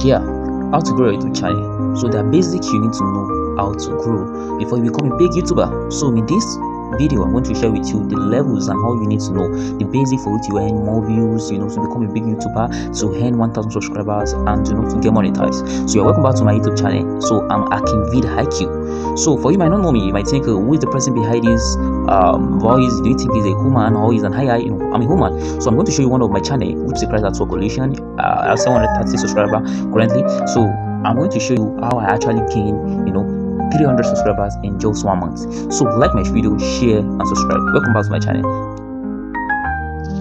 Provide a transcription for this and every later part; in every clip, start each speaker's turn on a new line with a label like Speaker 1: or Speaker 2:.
Speaker 1: Yeah, how to grow a YouTube channel. So there are basics you need to know how to grow before you become a big YouTuber. So in this video, I'm going to share with you the levels and how you need to know the basic for which you earn more views, to become a big YouTuber, to earn 1,000 subscribers, and to get monetized. So you're welcome back to my YouTube channel. So I'm Akinvid IQ. So for you might not know me, you might think, who is the person behind this voice? Do you think he's a human or he's an AI? I'm a human. So I'm going to show you one of my channel, which is a Christ at Work Coalition. I have 730 subscribers currently. So I'm going to show you how I actually gain, 300 subscribers in just 1 month. So like my video, share and subscribe. Welcome back to my channel.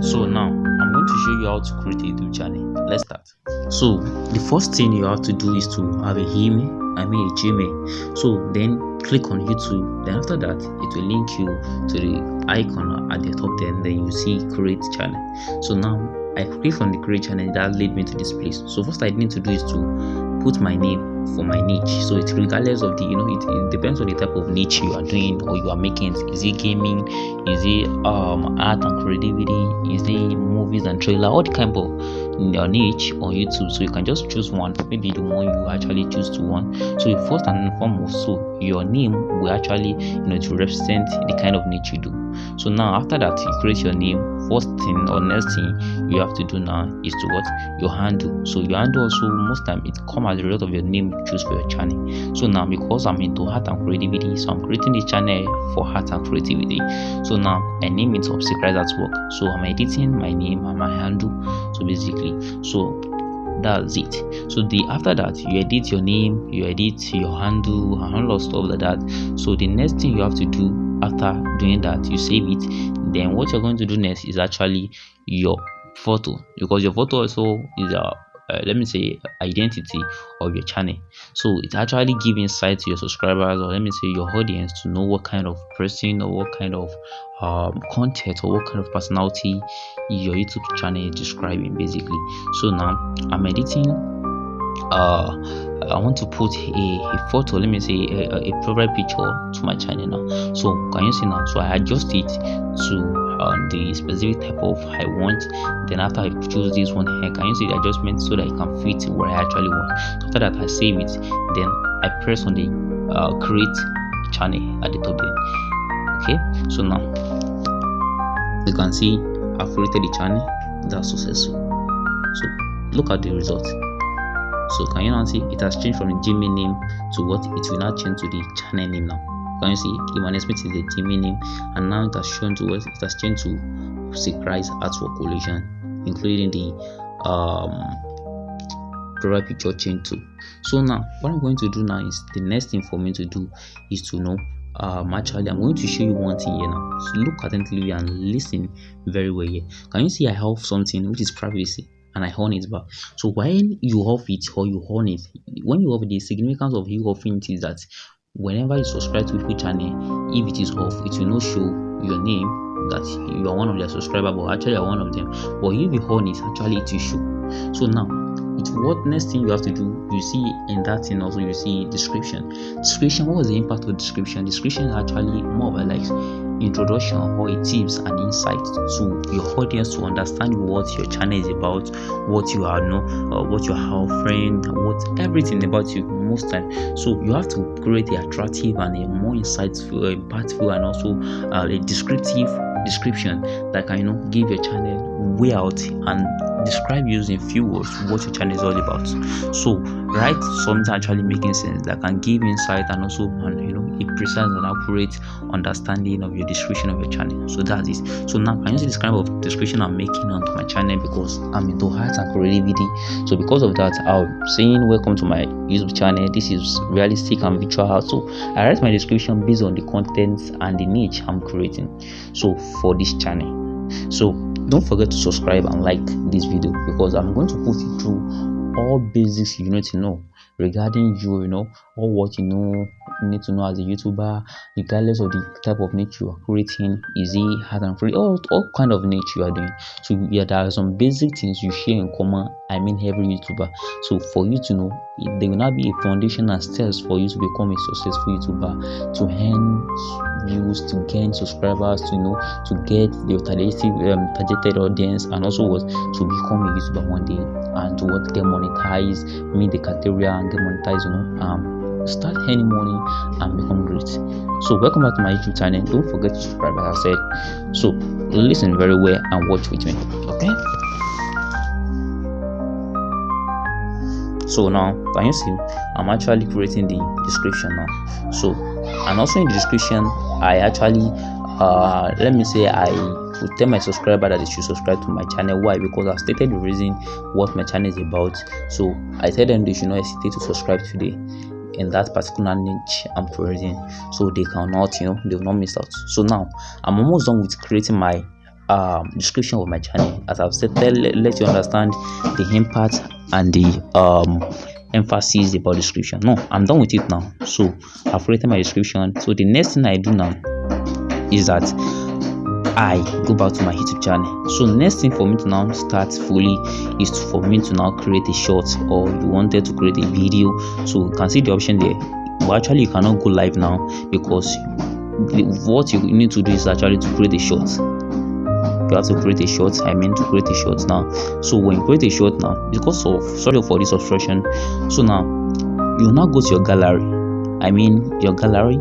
Speaker 1: So now I'm going to show you how to create a YouTube channel. Let's start. So the first thing you have to do is to have a Gmail. So then click on YouTube. Then after that, it will link you to the icon at the top. Then you see create channel. So now I click on the create channel. That led me to this place. So first I need to do is to put my name for my niche. So it's regardless of the it depends on the type of niche you are doing or you are making. Is it gaming? Is it art and creativity? Is it movies and trailer? All the kind of your niche on YouTube. So you can just choose one, maybe the one you actually choose to one. So first and foremost, so your name will actually to represent the kind of niche you do. So now after that, you create your name. First thing or next thing you have to do now is to what your handle. So your handle also most time it come as a result of your name you choose for your channel. So now because I'm into art and creativity, so I'm creating the channel for art and creativity. So now I name it Subcribers at Work. So I'm editing my name and my handle. So basically, so that's it. So after that, you edit your name, you edit your handle and all of stuff like that. So the next thing you have to do after doing that, you save it. Then what you're going to do next is actually your photo, because your photo also is let me say identity of your channel. So it actually gives insight to your subscribers, or let me say your audience, to know what kind of person or what kind of content or what kind of personality your YouTube channel is describing basically. So now I'm editing I want to put a photo, let me say a profile picture to my channel now. So can you see now? So I adjust it to the specific type of I want. Then after I choose this one here, can you see the adjustment so that it can fit what I actually want? After that, I save it. Then I press on the create channel at the top there. Okay, so now you can see I've created the channel. That's successful. So look at the result. So can you now see it has changed from the Gmail name to what it will now change to the channel name now. Can you see the management is the Gmail name, and now it has shown to what it has changed to Subcribers at Work Coalition, including the profile picture change too. So now what I'm going to do now is the next thing for me to do is to know actually I'm going to show you one thing here now. So look attentively and listen very well here. Can you see I have something which is privacy, and I on it back. So when you off it or you on it, when you off it, the significance of you offing it is that whenever you subscribe to a channel, if it is off, it will not show your name that you are one of their subscribers, but actually you are one of them. But if you on it, actually it will show. So now what next thing you have to do, you see in that thing also you see description. What was the impact of description? Description is actually more of a like introduction or a tips and insight to your audience to understand what your channel is about, what you are what you are offering, what everything about you most time. So you have to create a attractive and a more insightful, impactful, and also a descriptive description that can give your channel way out and describe using few words what your channel is all about. So write something actually making sense that can give insight and also a precise and accurate understanding of your description of your channel. So that's it. So now can you see this kind of description I'm making onto my channel, because I'm into art and creativity. So because of that, I'm saying welcome to my YouTube channel. This is realistic and virtual art. So I write my description based on the content and the niche I'm creating, so for this channel. So don't forget to subscribe and like this video, because I'm going to put you through all basics you need to know regarding you, or what you need to know as a YouTuber, regardless of the type of niche you are creating. Is it hard and free, all kind of niche you are doing. So yeah, there are some basic things you share in common, every YouTuber. So for you to know, there will not be a foundation and steps for you to become a successful YouTuber, to earn views, to gain subscribers, to to get the targeted audience, and also what to become a YouTuber one day, and to what get monetized, meet the criteria and get monetized, start earning money and become great. So welcome back to my YouTube channel. Don't forget to subscribe, as I said. So listen very well and watch with me, okay? So now, can you see I'm actually creating the description now? So, and also in the description, I actually let me say I would tell my subscriber that they should subscribe to my channel. Why? Because I've stated the reason what my channel is about. So I tell them they should not hesitate to subscribe today in that particular niche I'm creating, so they cannot, they will not miss out. So now I'm almost done with creating my description of my channel. As I've said, let you understand the impact and the emphasis about description. No, I'm done with it now. So I've created my description. So the next thing I do now is that I go back to my YouTube channel. So next thing for me to now start fully is for me to now create a short, or you wanted to create a video. So you can see the option there, but actually you cannot go live now, because what you need to do is actually to create a short. You have to create a short. To create a short now. So when you create a short now, because of sorry for this obstruction, so now you now go to your gallery. Your gallery,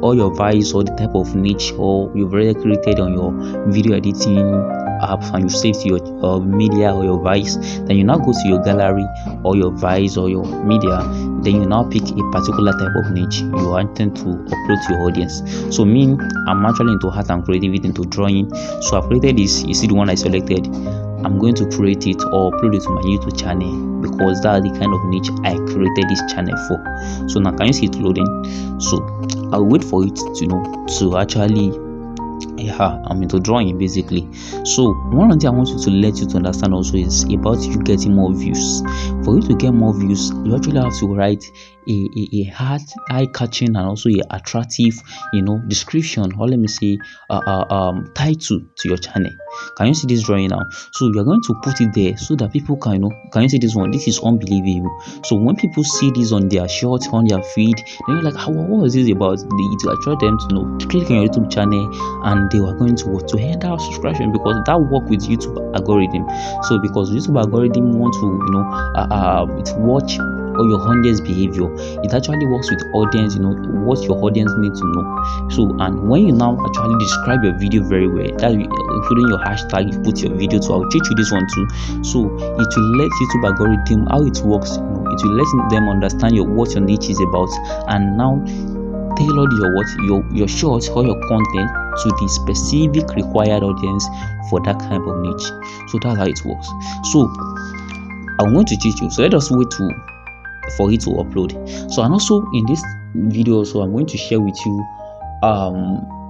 Speaker 1: all your vice or the type of niche or you've already created on your video editing app, and you've saved your media or your vice. Then you now go to your gallery or your vice or your media. Then you now pick a particular type of niche you intend to upload to your audience. So me, I'm actually into art and creativity, into drawing. So I've created this. You see the one I selected. I'm going to create it or upload it to my YouTube channel, because that's the kind of niche I created this channel for. So now can you see it loading? So I'll wait for it to actually, I'm into drawing basically. So one thing I want you to let you to understand also is about you getting more views. For you to get more views, you actually have to write a eye-catching and also a attractive description, or let me say title to your channel. Can you see this drawing now? So you're going to put it there so that people can can you see this one? This is unbelievable. So when people see this on their shorts, on their feed, they're like, what is this about? It will attract them to click on your YouTube channel, and they are going to end our subscription, because that work with YouTube algorithm. So because YouTube algorithm want to watch or your audience behavior, it actually works with audience, what your audience need to know. So, and when you now actually describe your video very well, that including your hashtag, you put your video to, I'll teach you this one too. So it will let YouTube algorithm how it works. It will let them understand what your niche is about, and now tailor your shorts or your content to the specific required audience for that kind of niche. So that's how it works. So I'm going to teach you. So let us wait for it to upload. So, and also in this video, so I'm going to share with you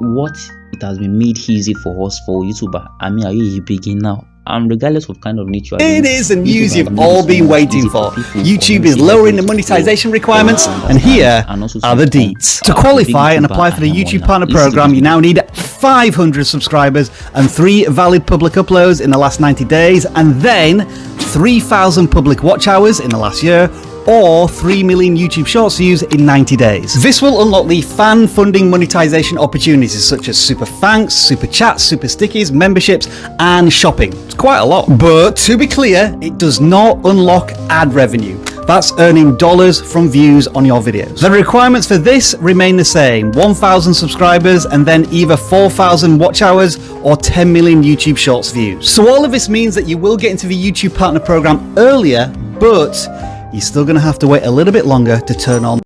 Speaker 1: what it has been made easy for us for YouTuber. Are you a beginner? Regardless of kind of niche you are
Speaker 2: it is the news you've all been waiting for. YouTube is lowering the monetization requirements, and here are the deets. To qualify and apply for the YouTube Partner Program, you now need 500 subscribers and 3 valid public uploads in the last 90 days, and then 3,000 public watch hours in the last year, or 3 million YouTube Shorts views in 90 days. This will unlock the fan funding monetization opportunities such as super thanks, super chats, super stickies, memberships, and shopping. It's quite a lot. But to be clear, it does not unlock ad revenue. That's earning dollars from views on your videos. The requirements for this remain the same: 1,000 subscribers and then either 4,000 watch hours or 10 million YouTube Shorts views. So all of this means that you will get into the YouTube Partner Program earlier, but you're still going to have to wait a little bit longer to turn on